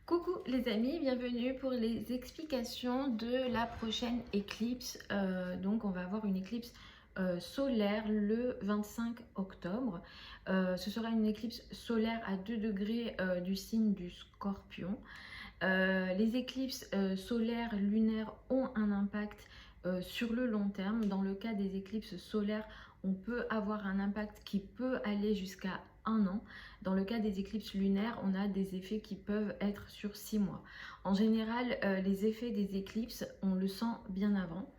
Coucou les amis, bienvenue pour les explications de la prochaine éclipse. Donc on va avoir une éclipse solaire le 25 octobre. Ce sera une éclipse solaire à 2 degrés du signe du Scorpion. Les éclipses solaires lunaires ont un impact sur le long terme. Dans le cas des éclipses solaires, on peut avoir un impact qui peut aller jusqu'à 1 an. Dans le cas des éclipses lunaires, on a des effets qui peuvent être sur 6 mois. En général, les effets des éclipses, on le sent bien avant.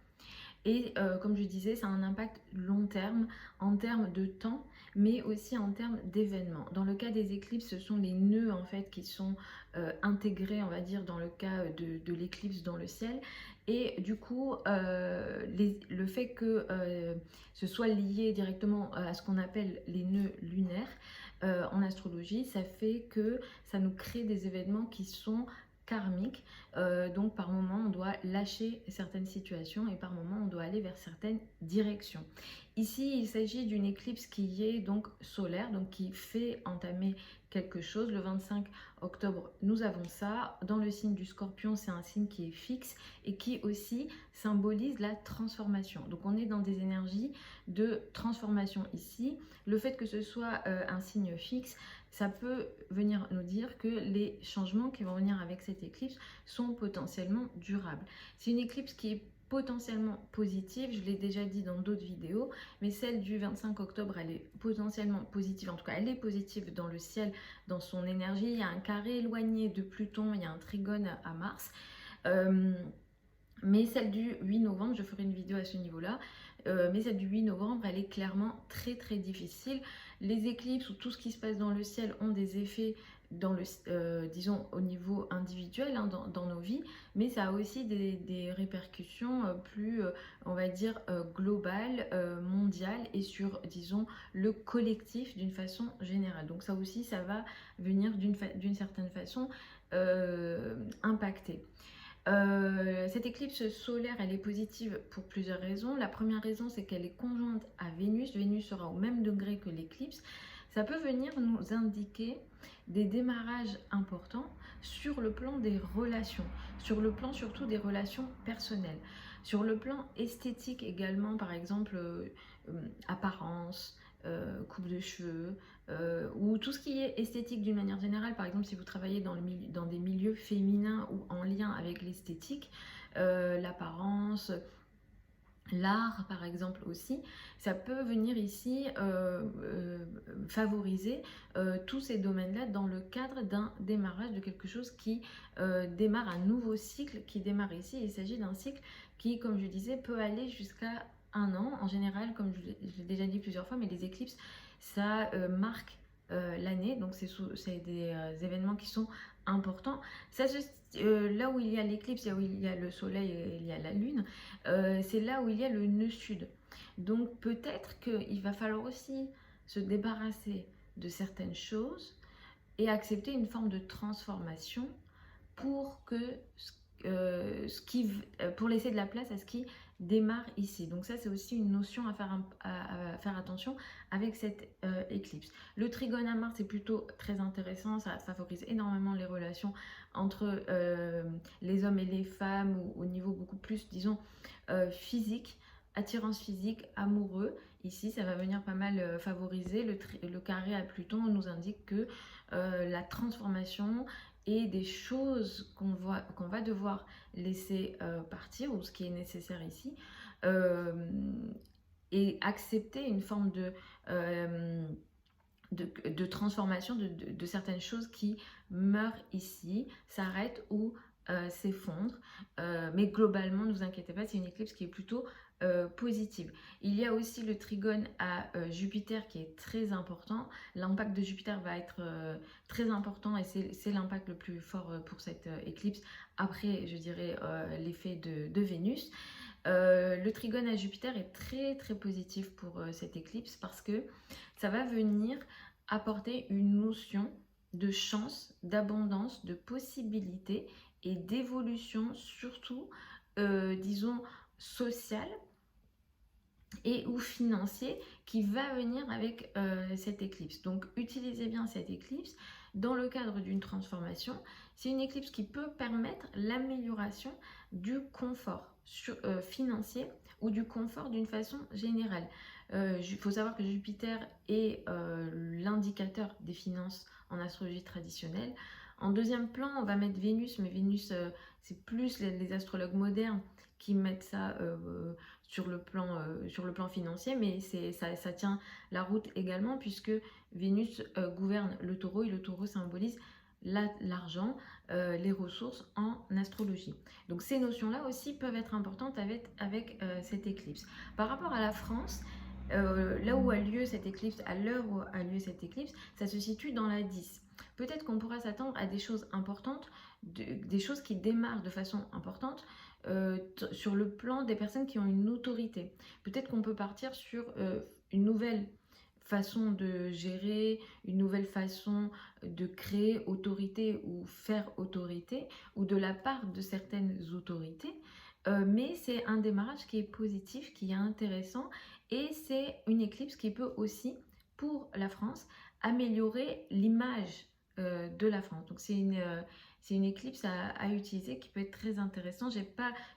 Et comme je disais, ça a un impact long terme en termes de temps, mais aussi en termes d'événements. Dans le cas des éclipses, ce sont les nœuds en fait qui sont intégrés, on va dire, dans le cas de l'éclipse dans le ciel. Et du coup, le fait que ce soit lié directement à ce qu'on appelle les nœuds lunaires en astrologie, ça fait que ça nous crée des événements qui sont karmiques. Donc par moment on doit lâcher certaines situations et par moment on doit aller vers certaines directions. Ici il s'agit d'une éclipse qui est donc solaire, donc qui fait entamer quelque chose. Le 25 octobre nous avons ça. Dans le signe du Scorpion, c'est un signe qui est fixe et qui aussi symbolise la transformation. Donc on est dans des énergies de transformation ici. Le fait que ce soit un signe fixe, ça peut venir nous dire que les changements qui vont venir avec cette éclipse sont potentiellement durables. C'est une éclipse qui est potentiellement positive, je l'ai déjà dit dans d'autres vidéos, mais celle du 25 octobre, elle est potentiellement positive, en tout cas elle est positive dans le ciel, dans son énergie. Il y a un carré éloigné de Pluton, il y a un trigone à Mars. Mais celle du 8 novembre, je ferai une vidéo à ce niveau-là, mais celle du 8 novembre, elle est clairement très très difficile. Les éclipses ou tout ce qui se passe dans le ciel ont des effets dans disons au niveau individuel dans nos vies, mais ça a aussi des répercussions plus, on va dire, globales, mondiales et sur, disons, le collectif d'une façon générale. Donc ça aussi, ça va venir d'une certaine façon impacter. Cette éclipse solaire, elle est positive pour plusieurs raisons. La première raison, c'est qu'elle est conjointe à Vénus. Vénus sera au même degré que l'éclipse. Ça peut venir nous indiquer des démarrages importants sur le plan des relations, sur le plan surtout des relations personnelles, sur le plan esthétique également, par exemple apparence, coupe de cheveux, ou tout ce qui est esthétique d'une manière générale. Par exemple, si vous travaillez dans des milieux féminins ou en lien avec l'esthétique, l'apparence, l'art par exemple aussi, ça peut venir ici favoriser tous ces domaines-là dans le cadre d'un démarrage de quelque chose qui démarre, un nouveau cycle qui démarre ici. Il s'agit d'un cycle qui, comme je disais, peut aller jusqu'à 1 an. En général, comme je l'ai déjà dit plusieurs fois, mais les éclipses, ça marque l'année, donc c'est des événements qui sont importants. Ça là où il y a l'éclipse, là où il y a le soleil et il y a la lune, c'est là où il y a le nœud sud. Donc peut-être qu'il va falloir aussi se débarrasser de certaines choses et accepter une forme de transformation pour que pour laisser de la place à ce qui démarre ici. Donc ça, c'est aussi une notion à faire attention avec cette éclipse. Le trigone à Mars est plutôt très intéressant, ça favorise énormément les relations entre les hommes et les femmes, ou au niveau beaucoup plus, disons, physique, attirance physique, amoureux. Ici, ça va venir pas mal favoriser. Le carré à Pluton nous indique que la transformation et des choses qu'on va devoir laisser partir, ou ce qui est nécessaire ici, et accepter une forme de transformation de certaines choses qui meurent ici, s'arrêtent ou s'effondrent. Mais globalement, ne vous inquiétez pas, c'est une éclipse qui est plutôt positive. Il y a aussi le trigone à Jupiter qui est très important. L'impact de Jupiter va être très important et c'est l'impact le plus fort pour cette éclipse. Après, je dirais l'effet de Vénus. Le trigone à Jupiter est très très positif pour cette éclipse parce que ça va venir apporter une notion de chance, d'abondance, de possibilité et d'évolution, surtout, disons, sociale et ou financier, qui va venir avec cette éclipse. Donc utilisez bien cette éclipse dans le cadre d'une transformation. C'est une éclipse qui peut permettre l'amélioration du confort financier ou du confort d'une façon générale. Il faut savoir que Jupiter est l'indicateur des finances en astrologie traditionnelle. En deuxième plan, on va mettre Vénus, mais Vénus, c'est plus les astrologues modernes qui mettent ça sur le plan financier, mais ça tient la route également, puisque Vénus gouverne le taureau, et le taureau symbolise l'argent, les ressources en astrologie. Donc ces notions-là aussi peuvent être importantes avec cette éclipse. Par rapport à la France, là où a lieu cette éclipse, à l'heure où a lieu cette éclipse, ça se situe dans la 10. Peut-être qu'on pourra s'attendre à des choses importantes, des choses qui démarrent de façon importante sur le plan des personnes qui ont une autorité. Peut-être qu'on peut partir sur une nouvelle façon de gérer, une nouvelle façon de créer autorité ou faire autorité, ou de la part de certaines autorités. Mais c'est un démarrage qui est positif, qui est intéressant, et c'est une éclipse qui peut aussi, pour la France, améliorer l'image de la France. Donc c'est une éclipse à utiliser qui peut être très intéressant.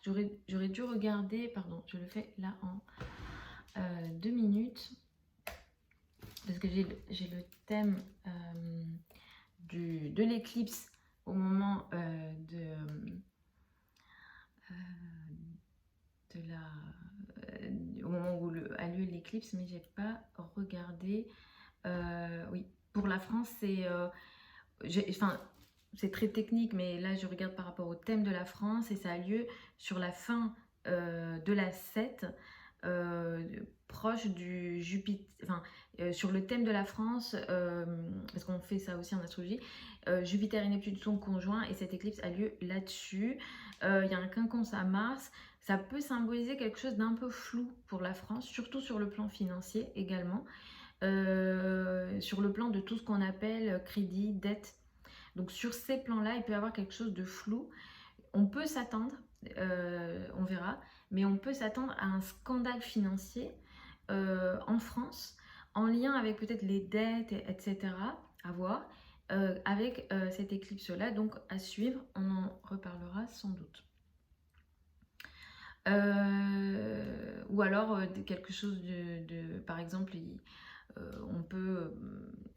J'aurais dû regarder, pardon, je le fais là en 2 minutes, parce que j'ai le thème de l'éclipse au moment au moment où a lieu l'éclipse, mais j'ai pas regardé. Oui, pour la France, c'est très technique, mais là je regarde par rapport au thème de la France, et ça a lieu sur la fin de la 7, proche du Jupiter, sur le thème de la France, parce qu'on fait ça aussi en astrologie. Jupiter et Neptune sont conjoints, et cette éclipse a lieu là-dessus. Il y a un quinconce à Mars. Ça peut symboliser quelque chose d'un peu flou pour la France, surtout sur le plan financier également, sur le plan de tout ce qu'on appelle crédit, dette. Donc sur ces plans-là, il peut y avoir quelque chose de flou. On peut s'attendre, on verra, mais on peut s'attendre à un scandale financier en France, en lien avec peut-être les dettes, etc. à voir, avec cette éclipse-là. Donc à suivre, on en reparlera sans doute. Ou alors quelque chose par exemple, on peut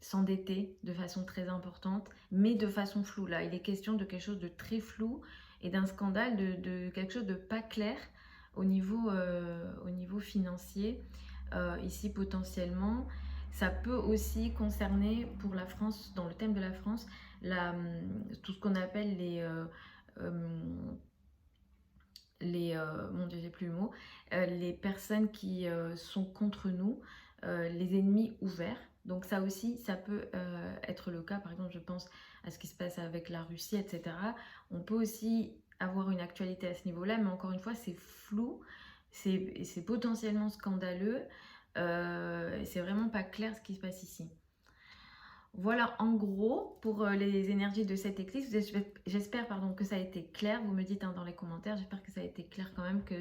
s'endetter de façon très importante, mais de façon floue. Là, il est question de quelque chose de très flou et d'un scandale, de quelque chose de pas clair au niveau financier. Ici, potentiellement, ça peut aussi concerner pour la France, dans le thème de la France, tout ce qu'on appelle mon Dieu, j'ai plus le mot, les personnes qui sont contre nous, les ennemis ouverts. Donc ça aussi, ça peut être le cas. Par exemple, je pense à ce qui se passe avec la Russie, etc. On peut aussi avoir une actualité à ce niveau-là, mais encore une fois, c'est flou, c'est potentiellement scandaleux, c'est vraiment pas clair ce qui se passe ici. Voilà en gros pour les énergies de cette éclipse. J'espère que ça a été clair. Vous me dites dans les commentaires, j'espère que ça a été clair quand même, que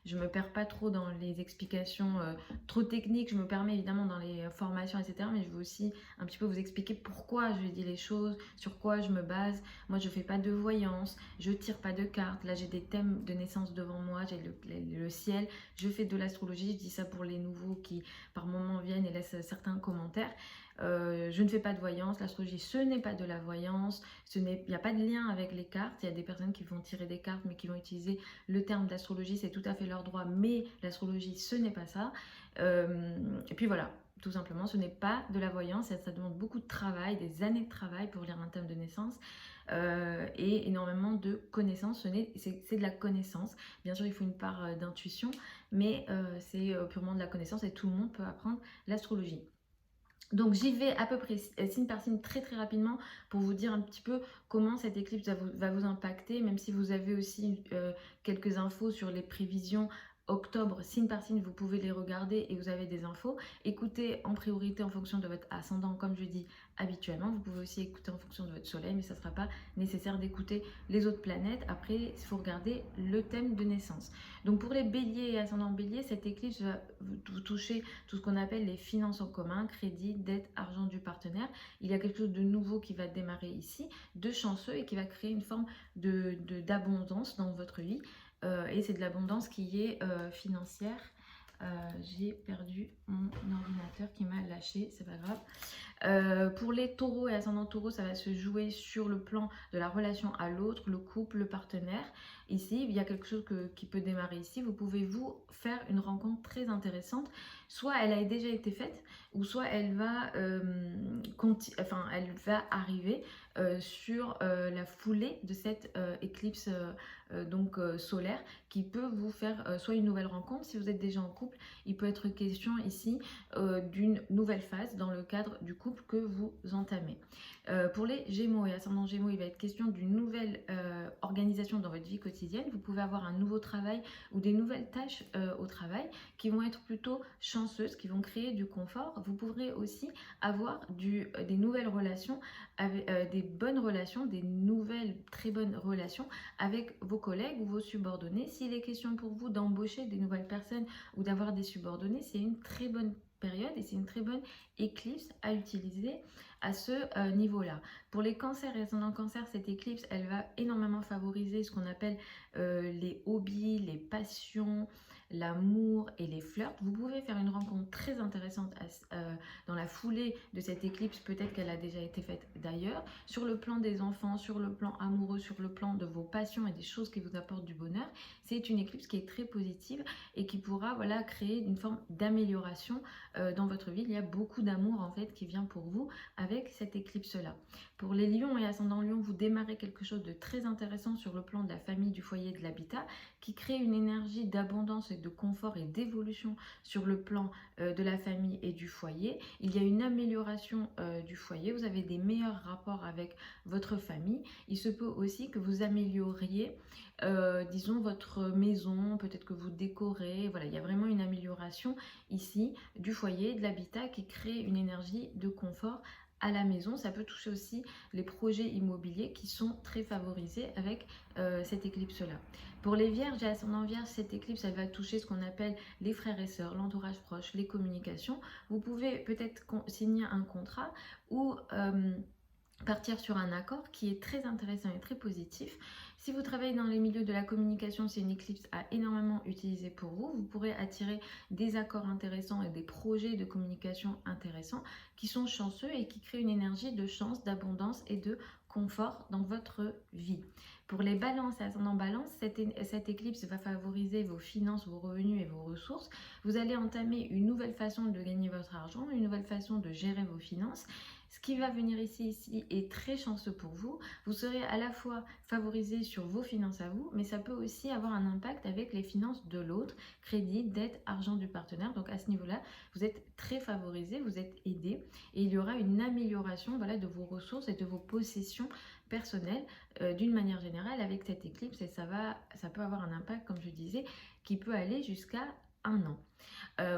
je me perds pas trop dans les explications trop techniques. Je me permets évidemment dans les formations, etc. Mais je veux aussi un petit peu vous expliquer pourquoi je dis les choses, sur quoi je me base. Moi, je fais pas de voyance, je tire pas de cartes. Là, j'ai des thèmes de naissance devant moi, j'ai le ciel. Je fais de l'astrologie. Je dis ça pour les nouveaux qui par moments viennent et laissent certains commentaires. Je ne fais pas de voyance, l'astrologie ce n'est pas de la voyance, il n'y a pas de lien avec les cartes. Il y a des personnes qui vont tirer des cartes mais qui vont utiliser le terme d'astrologie, c'est tout à fait leur droit, mais l'astrologie ce n'est pas ça. Et puis voilà, tout simplement, ce n'est pas de la voyance, ça demande beaucoup de travail, des années de travail pour lire un thème de naissance. Et énormément de connaissances, c'est de la connaissance. Bien sûr, il faut une part d'intuition, mais c'est purement de la connaissance, et tout le monde peut apprendre l'astrologie. Donc j'y vais à peu près signe par signe très rapidement pour vous dire un petit peu comment cette éclipse va vous impacter, même si vous avez aussi quelques infos sur les prévisions octobre, signe par signe, vous pouvez les regarder et vous avez des infos. Écoutez en priorité en fonction de votre ascendant, comme je dis habituellement. Vous pouvez aussi écouter en fonction de votre soleil, mais ça ne sera pas nécessaire d'écouter les autres planètes. Après, il faut regarder le thème de naissance. Donc pour les béliers et ascendants béliers, cette éclipse va vous toucher tout ce qu'on appelle les finances en commun, crédit, dette, argent du partenaire. Il y a quelque chose de nouveau qui va démarrer ici, de chanceux et qui va créer une forme d'abondance dans votre vie. Et c'est de l'abondance qui est financière. J'ai perdu mon ordinateur qui m'a lâché, c'est pas grave. Pour les taureaux et ascendants taureaux, ça va se jouer sur le plan de la relation à l'autre, le couple, le partenaire. Ici, il y a quelque chose qui peut démarrer ici. Vous pouvez vous faire une rencontre très intéressante. Soit elle a déjà été faite, ou soit elle va, elle va arriver sur la foulée de cette éclipse solaire qui peut vous faire soit une nouvelle rencontre. Si vous êtes déjà en couple, il peut être question ici d'une nouvelle phase dans le cadre du couple que vous entamez. Pour les Gémeaux et ascendants Gémeaux, il va être question d'une nouvelle organisation dans votre vie quotidienne. Vous pouvez avoir un nouveau travail ou des nouvelles tâches au travail qui vont être plutôt chanceuses, qui vont créer du confort. Vous pourrez aussi avoir des nouvelles relations, des bonnes relations, des nouvelles très bonnes relations avec vos collègues ou vos subordonnés. S'il est question pour vous d'embaucher des nouvelles personnes ou d'avoir des subordonnés, c'est une très bonne période et c'est une très bonne éclipse à utiliser à ce niveau-là. Pour les cancers et ascendants cancer, cette éclipse, elle va énormément favoriser ce qu'on appelle les hobbies, les passions, l'amour et les flirts. Vous pouvez faire une rencontre très intéressante dans la foulée de cette éclipse, peut-être qu'elle a déjà été faite d'ailleurs, sur le plan des enfants, sur le plan amoureux, sur le plan de vos passions et des choses qui vous apportent du bonheur. C'est une éclipse qui est très positive et qui pourra créer une forme d'amélioration dans votre vie. Il y a beaucoup d'amour en fait qui vient pour vous avec cette éclipse-là. Pour les lions et ascendants lions, vous démarrez quelque chose de très intéressant sur le plan de la famille, du foyer, de l'habitat, qui crée une énergie d'abondance et de confort et d'évolution sur le plan de la famille et du foyer. Il y a une amélioration du foyer, vous avez des meilleurs rapports avec votre famille. Il se peut aussi que vous amélioriez disons votre maison, peut-être que vous décorez, voilà, il y a vraiment une amélioration ici du foyer, de l'habitat qui crée une énergie de confort à la maison. Ça peut toucher aussi les projets immobiliers qui sont très favorisés avec cette éclipse-là. Pour les vierges et ascendants vierges, cette éclipse, elle va toucher ce qu'on appelle les frères et sœurs, l'entourage proche, les communications. Vous pouvez peut-être signer un contrat ou partir sur un accord qui est très intéressant et très positif. Si vous travaillez dans les milieux de la communication, c'est une éclipse à énormément utiliser pour vous. Vous pourrez attirer des accords intéressants et des projets de communication intéressants qui sont chanceux et qui créent une énergie de chance, d'abondance et de confort dans votre vie. Pour les balances et ascendants balance, cette éclipse va favoriser vos finances, vos revenus et vos ressources. Vous allez entamer une nouvelle façon de gagner votre argent, une nouvelle façon de gérer vos finances. Ce qui va venir ici est très chanceux pour vous. Vous serez à la fois favorisé sur vos finances à vous, mais ça peut aussi avoir un impact avec les finances de l'autre, crédit, dette, argent du partenaire. Donc à ce niveau-là, vous êtes très favorisé, vous êtes aidé et il y aura une amélioration de vos ressources et de vos possessions personnelles d'une manière générale avec cette éclipse et ça peut avoir un impact, comme je disais, qui peut aller jusqu'à 1 an.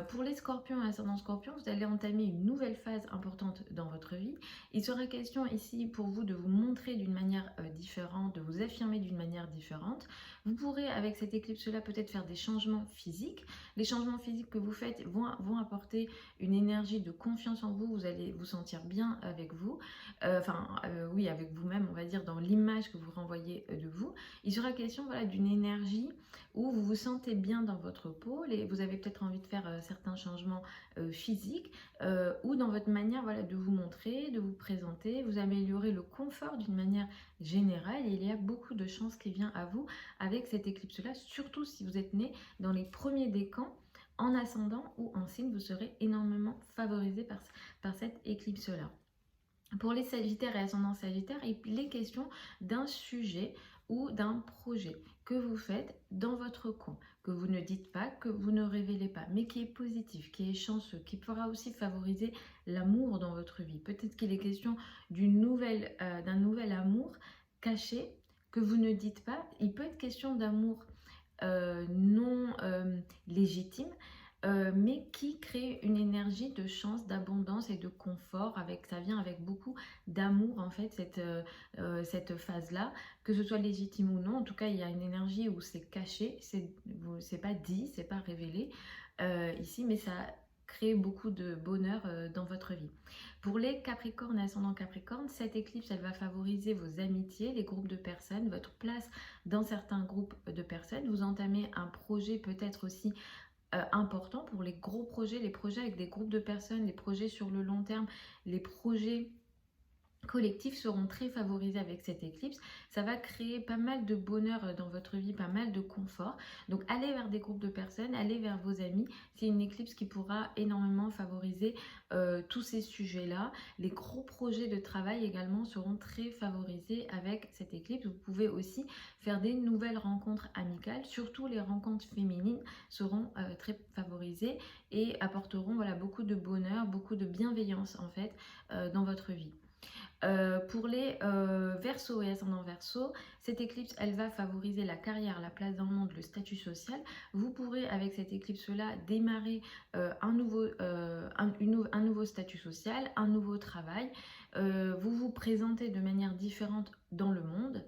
Pour les scorpions et ascendant scorpion, vous allez entamer une nouvelle phase importante dans votre vie. Il sera question ici pour vous de vous montrer d'une manière différente, de vous affirmer d'une manière différente. Vous pourrez avec cette éclipse-là peut-être faire des changements physiques. Les changements physiques que vous faites vont apporter une énergie de confiance en vous. Vous allez vous sentir bien avec vous. Oui, avec vous-même, on va dire, dans l'image que vous renvoyez de vous. Il sera question d'une énergie où vous vous sentez bien dans votre peau et vous avez peut-être envie de faire certains changements physiques ou dans votre manière de vous montrer, de vous présenter, vous améliorez le confort d'une manière générale et il y a beaucoup de chance qui vient à vous avec cette éclipse-là, surtout si vous êtes né dans les premiers décans en ascendant ou en signe, vous serez énormément favorisé par cette éclipse-là. Pour les sagittaires et ascendants sagittaires, il est question d'un sujet ou d'un projet que vous faites dans votre coin, que vous ne dites pas, que vous ne révélez pas, mais qui est positif, qui est chanceux, qui pourra aussi favoriser l'amour dans votre vie. Peut-être qu'il est question d'un nouvel amour caché que vous ne dites pas. Il peut être question d'amour non légitime, mais qui crée une énergie de chance, d'abondance et de confort. Ça vient avec beaucoup d'amour en fait, cette phase-là, que ce soit légitime ou non. En tout cas, il y a une énergie où c'est caché, c'est pas dit, c'est pas révélé ici, mais ça crée beaucoup de bonheur dans votre vie. Pour les Capricornes, ascendant Capricorne, cette éclipse, elle va favoriser vos amitiés, les groupes de personnes, votre place dans certains groupes de personnes. Vous entamez un projet peut-être aussi important pour les gros projets, les projets avec des groupes de personnes, les projets sur le long terme, les projets collectifs seront très favorisés avec cette éclipse. Ça va créer pas mal de bonheur dans votre vie, pas mal de confort. Donc allez vers des groupes de personnes, allez vers vos amis. C'est une éclipse qui pourra énormément favoriser tous ces sujets-là. Les gros projets de travail également seront très favorisés avec cette éclipse. Vous pouvez aussi faire des nouvelles rencontres amicales. Surtout les rencontres féminines seront très favorisées et apporteront voilà, beaucoup de bonheur, beaucoup de bienveillance en fait dans votre vie. Pour les Verseaux et ascendant Verseau, cette éclipse, elle va favoriser la carrière, la place dans le monde, le statut social. Vous pourrez, avec cette éclipse-là, démarrer un nouveau statut social, un nouveau travail. Vous vous présentez de manière différente dans le monde.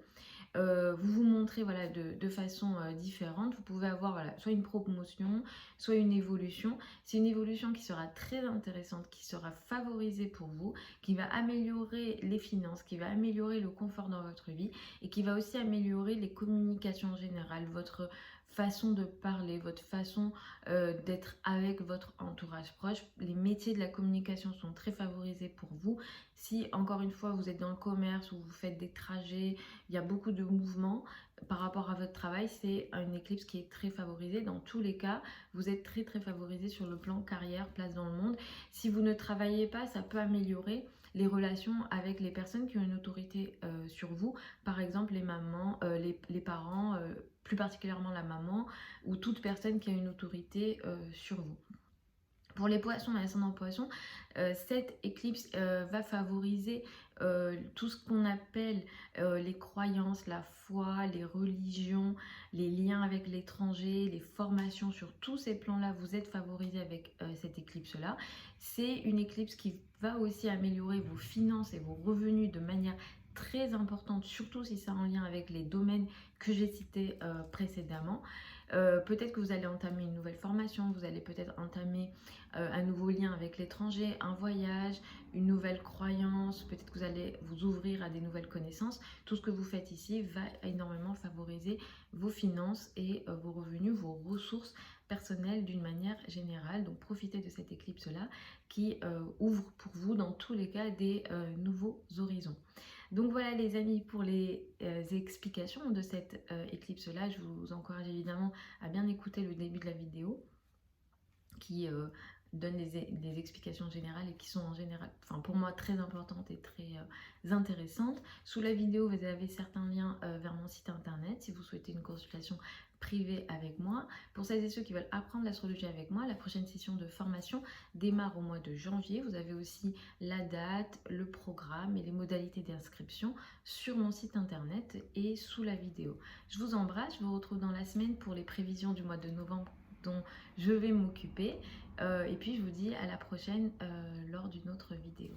Vous vous montrez voilà, de façon différente. Vous pouvez avoir voilà, soit une promotion, soit une évolution. C'est une évolution qui sera très intéressante, qui sera favorisée pour vous, qui va améliorer les finances, qui va améliorer le confort dans votre vie et qui va aussi améliorer les communications générales, votre façon de parler, votre façon d'être avec votre entourage proche. Les métiers de la communication sont très favorisés pour vous. Si, encore une fois, vous êtes dans le commerce ou vous faites des trajets, il y a beaucoup de mouvements par rapport à votre travail, c'est une éclipse qui est très favorisée. Dans tous les cas, vous êtes très très favorisé sur le plan carrière, place dans le monde. Si vous ne travaillez pas, ça peut améliorer les relations avec les personnes qui ont une autorité sur vous, par exemple les mamans, les parents, plus particulièrement la maman, ou toute personne qui a une autorité sur vous. Pour les poissons et ascendant poisson, cette éclipse va favoriser tout ce qu'on appelle les croyances, la foi, les religions, les liens avec l'étranger, les formations sur tous ces plans-là. Vous êtes favorisé avec cette éclipse-là. C'est une éclipse qui va aussi améliorer vos finances et vos revenus de manière très importante, surtout si c'est en lien avec les domaines que j'ai cités précédemment. Peut-être que vous allez entamer une nouvelle formation, vous allez peut-être entamer un nouveau lien avec l'étranger, un voyage, une nouvelle croyance, peut-être que vous allez vous ouvrir à des nouvelles connaissances. Tout ce que vous faites ici va énormément favoriser vos finances et vos revenus, vos ressources personnelles d'une manière générale. Donc profitez de cette éclipse-là qui ouvre pour vous dans tous les cas des nouveaux horizons. Donc voilà les amis pour les explications de cette éclipse-là. Je vous encourage évidemment à bien écouter le début de la vidéo qui donne des explications générales et qui sont en général, enfin pour moi, très importantes et très intéressantes. Sous la vidéo, vous avez certains liens vers mon site internet si vous souhaitez une consultation privée avec moi. Pour celles et ceux qui veulent apprendre l'astrologie avec moi, la prochaine session de formation démarre au mois de janvier. Vous avez aussi la date, le programme et les modalités d'inscription sur mon site internet et sous la vidéo. Je vous embrasse, je vous retrouve dans la semaine pour les prévisions du mois de novembre dont je vais m'occuper. Et puis je vous dis à la prochaine lors d'une autre vidéo.